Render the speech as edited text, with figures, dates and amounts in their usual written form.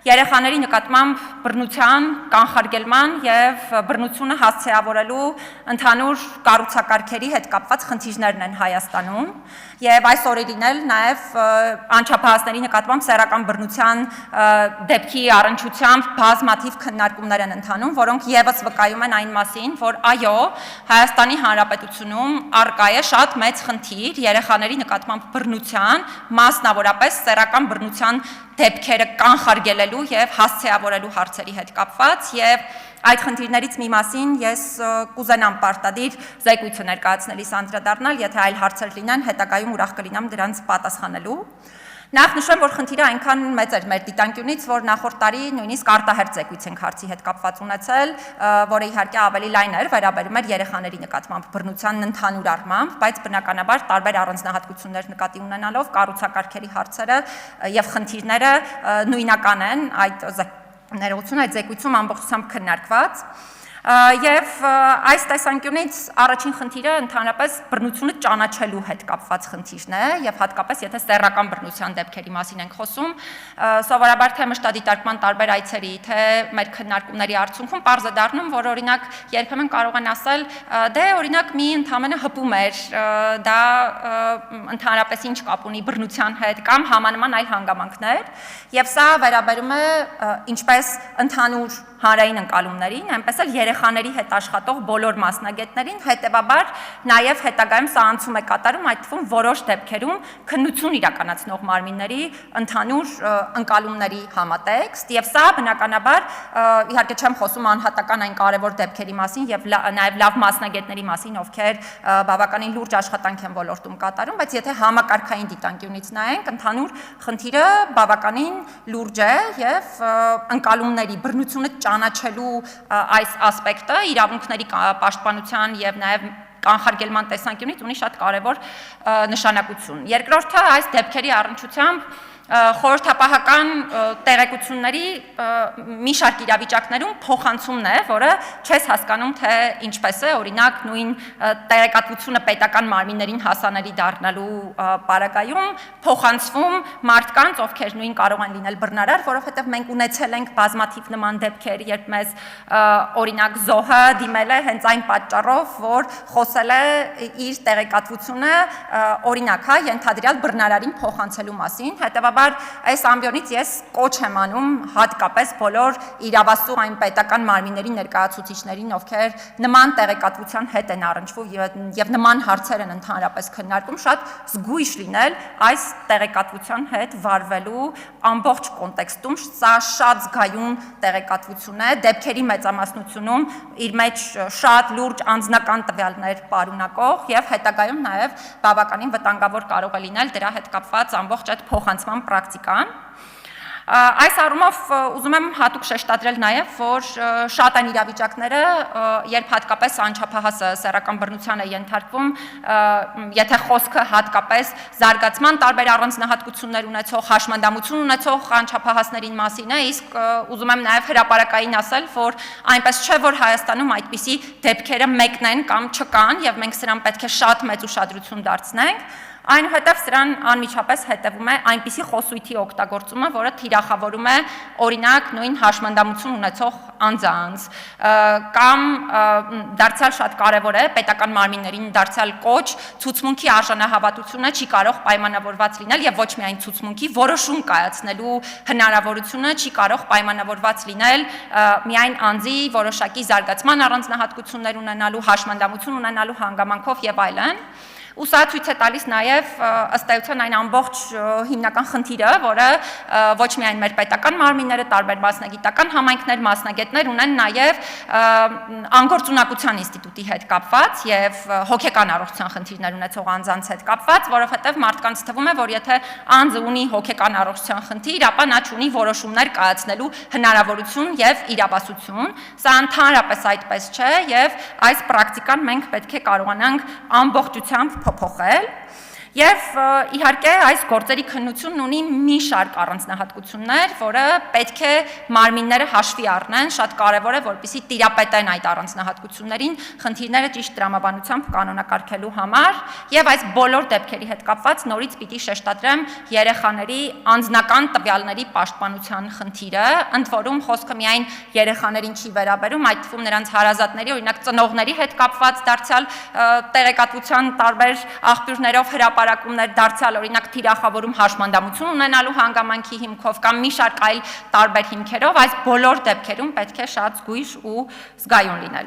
Երեխաների նկատմամբ բռնության, կանխարգելման եւ բռնությունը հասցեավորելու ընդհանուր կառուցակարգերի հետ կապված խնդիրներն են Հայաստանում եւ այս օրերին էլ նաեւ անչափահասների նկատմամբ սեռական բռնության դեպքի առնչությամբ բազմաթիվ քննարկումներ են ընթանում, որոնք եւս վկայում են այն մասին, որ այո, Հայաստանի Հանրապետությունում առկա է շատ մեծ խնդիր երեխաների նկատմամբ բռնության, մասնավորապես սեռական բռնության դեպքերը կանխարգելելու եւ հասցեավորելու հարցերի հետ կապված եւ այդ խնդիրներից մի մասին ես կուզենամ պարտադիր զեկույցը ներկայացնելիս անդրադառնալ, եթե այլ հարցեր լինեն, հետագայում ուրախ կլինեմ դրանց պատասխանելու։ Նախ նշեմ, որ խնդիրը այնքան մեծ էր մեր դիտանկյունից, որ նախորդ տարի նույնիսկ արտահերթ զեկույց ենք հարցի հետ կապված ունեցել, որը իհարկե ավելի լայն էր, վերաբերում էր երեխաների նկատմամբ բռնության ընդհանուր առմամբ, բայց բնականաբար տարբեր առանձնահատկություններ նկատի ունենալով կառուցակարգերի հարցերը եւ խնդիրները նույնական են այդ ներողություն այդ զեկույցում ամբողջությամբ քննարկված։ Եվ այս տեսանկյունից առաջին խնդիրը ընդհանրապես բռնությունը ճանաչելու հետ կապված խնդիրն է եւ հատկապես եթե սեռական բռնության դեպքերի մասին ենք խոսում, սովորաբար թե մշտադիտարկման տարբեր այցերի, թե մեր քննարկումների արդյունքում պարզ է դառնում, որ օրինակ երբեմն կարող են ասել, դե օրինակ մի ընդհանրապես հպում էր, դա ընդհանրապես ինչ կապ ունի բռնության հետ կամ համանման այլ հանգամանքներ, եւ սա վերաբերում է ինչպես ընդհանուր հանրային ընկալումներին, այնպես էլ երեխաների հետ աշխատող բոլոր մասնագետներին, հետևաբար նաև հետագայում սա անցում է կատարում, այդ թվում որոշ դեպքերում քննություն իրականացնող մարմինների ընդհանուր ընկալումների համատեքստ, եւ սա բնականաբար իհարկե չեմ խոսում անհատական այն կարևոր դեպքերի մասին եւ նաև լավ մասնագետների մասին, ովքեր բավականին լուրջ աշխատանք են ոլորտում կատարում, բայց եթե համակարգային դիտանկյունից նայենք, ընդհանուր խնդիրը բավականին լուրջ է եւ ընկալումների բռնությունը ճանաչելու այս ասպեկտը իրավունքների պաշտպանության եւ նաեւ կանխարգելման տեսանկյունից ունի շատ կարևոր նշանակություն։ Երկրորդը այս դեպքերի առնչությամբ խորհրդապահական տեղեկությունների մի շարք իրավիճակներում փոխանցումն է, որը չես հասկանում, թե ինչպես է, օրինակ նույն տեղեկատվությունը պետական մարմիններին հասանելի դառնալու պարագայում փոխանցվում մարդկանց, ովքեր նույն կարող են լինել բռնարար, որովհետև մենք ունեցել ենք բազմաթիվ նման դեպքեր, երբ մեզ օրինակ զոհը դիմել է հենց այն պատճառով, որ խոսել է իր տեղեկատվությունը օրինակ, հա, ենթադրյալ բռնարարին փոխանցելու մասին, հետևաբար այս ամբիոնից ես կոչ եմ անում հատկապես բոլոր իրավասու այն պետական մարմինների ներկայացուցիչներին, ովքեր նման տեղեկատվության հետ են առնչվում եւ նման հարցեր են ընդհանրապես քննարկում, շատ զգույշ լինել այս տեղեկատվության հետ վարվելու ամբողջ կոնտեքստում, սա շատ զգայուն տեղեկատվություն է, դեպքերի մեծամասնությունում իր մեջ շատ լուրջ անձնական տվյալներ պարունակող եւ հետագայում նաեւ բավականին վտանգավոր կարող է լինել դրա հետ կապված ամբողջ այդ փոխանցման պրակտիկան։ Այս առումով ուզում եմ հատուկ շեշտադրել նաև, որ շատ են իրավիճակները, երբ հատկապես անչափահասը սեռական բռնության է ենթարկվում, եթե խոսքը հատկապես զարգացման տարբեր առանձնահատկություններ ունեցող, հաշմանդամություն ունեցող անչափահասներին մասին է, իսկ ուզում եմ նաև հրապարակային ասել, որ այնպես չէ, որ Հայաստանում այդպիսի դեպքերը մեկն են կամ չկան, եւ մենք սրան պետք է շատ մեծ ուշադրություն դարձնենք։ Այնուհետև սրան անմիջապես հետևում է այնպիսի խոսույթի օգտագործումը, որը թիրախավորում է օրինակ նույն հաշմանդամություն ունեցող անձանց, կամ դարձյալ շատ կարևոր է պետական մարմիններին դարձյալ կոչ, ցուցմունքի արժանահավատությունը չի կարող պայմանավորված լինել եւ ոչ միայն ցուցմունքի, որոշում կայացնելու հնարավորությունը չի կարող պայմանավորված լինել միայն անձի որոշակի զարգացման առանձնահատկություններ ունենալու, հաշմանդամություն ունենալու հանգամանքով եւ այլն։ Ու սա ցույց է տալիս նաև ըստ էության այն ամբողջ հիմնական խնդիրը, որը ոչ միայն մեր պետական մարմինները, տարբեր մասնագիտական համայնքներ, մասնագետներ ունեն նաև անգործունակության ինստիտուտի հետ կապված եւ հոգեկան առողջության խնդիրներ ունեցող անձանց հետ կապված, որովհետեւ մարդկանց թվում է, որ եթե անձը ունի հոգեկան առողջության խնդիր, ապա նա ունի որոշումներ կայացնելու հնարավորություն եւ իրավասություն։ Սա ընդհանրապես այդպես չէ եւ այս պրակտիկան մենք պետք է կարողանանք ամբողջությամբ փոփոխել Եվ իհարկե այս գործերի քննությունն ունի մի շարք առանձնահատկություններ, որը պետք է մարմինները հաշվի առնեն, շատ կարևոր է, որպեսզի տիրապետեն այդ առանձնահատկություններին խնդիրները ճիշտ տրամաբանությամբ կանոնակարգելու համար, եւ այս բոլոր դեպքերի հետ կապված նորից պիտի շեշտադրեմ երեխաների անձնական տվյալների պաշտպանության խնդիրը, ընդ որում խոսքը միայն երեխաներին չի վերաբերում, այդ թվում նրանց հարազատների, օրինակ ծնողների հետ կապված դարձյալ տեղեկատվության տարբեր աղբյուրներով հրապարակումներ դարձյալ օրինակ թիրախավորում հաշմանդամություն ունենալու հանգամանքի հիմքով կամ մի շարք այլ տարբեր հիմքերով այս բոլոր դեպքերում պետք է շատ զգույշ ու զգայուն լինել